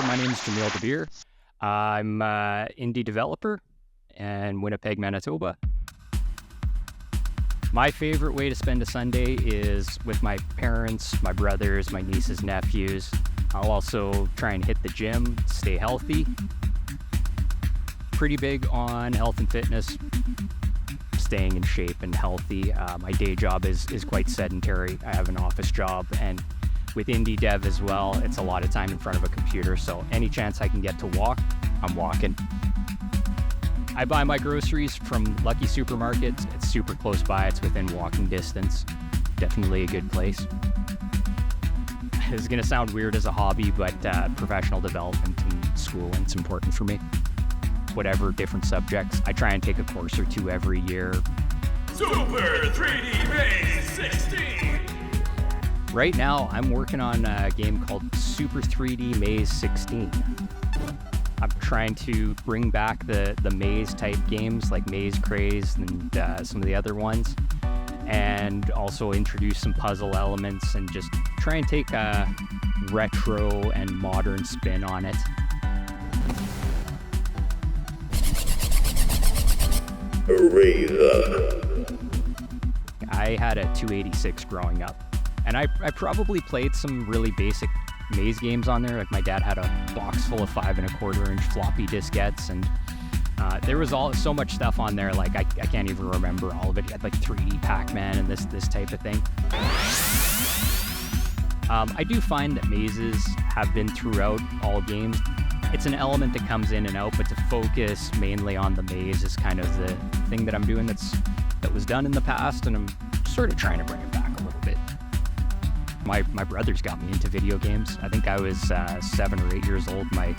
My name is Jamil Dabir. I'm an indie developer in Winnipeg, Manitoba. My favorite way to spend a Sunday is with my parents, my brothers, my nieces, nephews. I'll also try and hit the gym, stay healthy. Pretty big on health and fitness, staying in shape and healthy. My day job is quite sedentary. I have an office job, and with indie dev as well, it's a lot of time in front of a computer, so any chance I can get to walk, I'm walking. I buy my groceries from Lucky Supermarkets. It's super close by, it's within walking distance. Definitely a good place. This is gonna sound weird as a hobby, but professional development and schooling's important for me. Whatever different subjects, I try and take a course or two every year. Super 3D Maze 16! Right now, I'm working on a game called Super 3D Maze 16. I'm trying to bring back the maze type games like Maze Craze and some of the other ones, and also introduce some puzzle elements and just try and take a retro and modern spin on it. I had a 286 growing up. And I probably played some really basic maze games on there. Like my dad had a box full of 5 1/4-inch floppy diskettes, and there was so much stuff on there. Like I can't even remember all of it. He had like 3D Pac-Man and this type of thing. I do find that mazes have been throughout all games. It's an element that comes in and out, but to focus mainly on the maze is kind of the thing that I'm doing that was done in the past, and I'm sort of trying to bring it back a little bit. My brothers got me into video games. I think I was 7 or 8 years old. My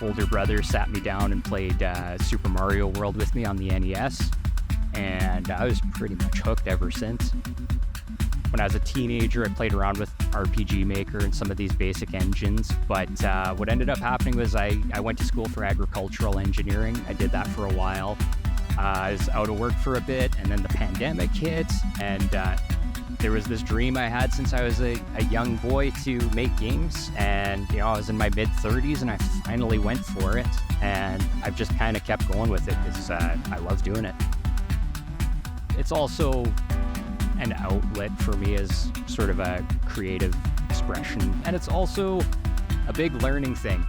older brother sat me down and played Super Mario World with me on the NES, and I was pretty much hooked ever since. When I was a teenager, I played around with RPG Maker and some of these basic engines, but what ended up happening was I went to school for agricultural engineering. I did that for a while. I was out of work for a bit, and then the pandemic hit, and there was this dream I had since I was a young boy to make games, and I was in my mid-30s and I finally went for it, and I've just kind of kept going with it because I love doing it. It's also an outlet for me as sort of a creative expression, and it's also a big learning thing.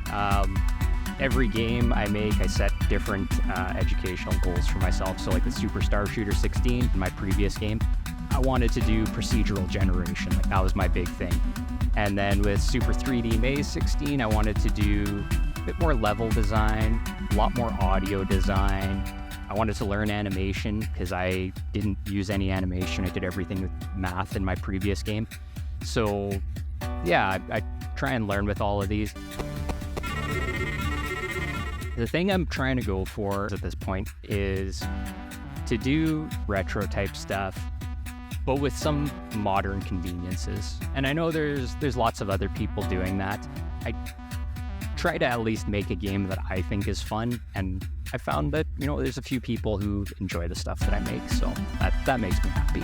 Every game I make, I set different educational goals for myself. So like with Super Star Shooter 16, my previous game, I wanted to do procedural generation. Like that was my big thing. And then with Super 3D Maze 16, I wanted to do a bit more level design, a lot more audio design. I wanted to learn animation because I didn't use any animation. I did everything with math in my previous game. So yeah, I try and learn with all of these. The thing I'm trying to go for at this point is to do retro type stuff, but with some modern conveniences. And I know there's lots of other people doing that. I try to at least make a game that I think is fun, and I found that there's a few people who enjoy the stuff that I make, so that makes me happy.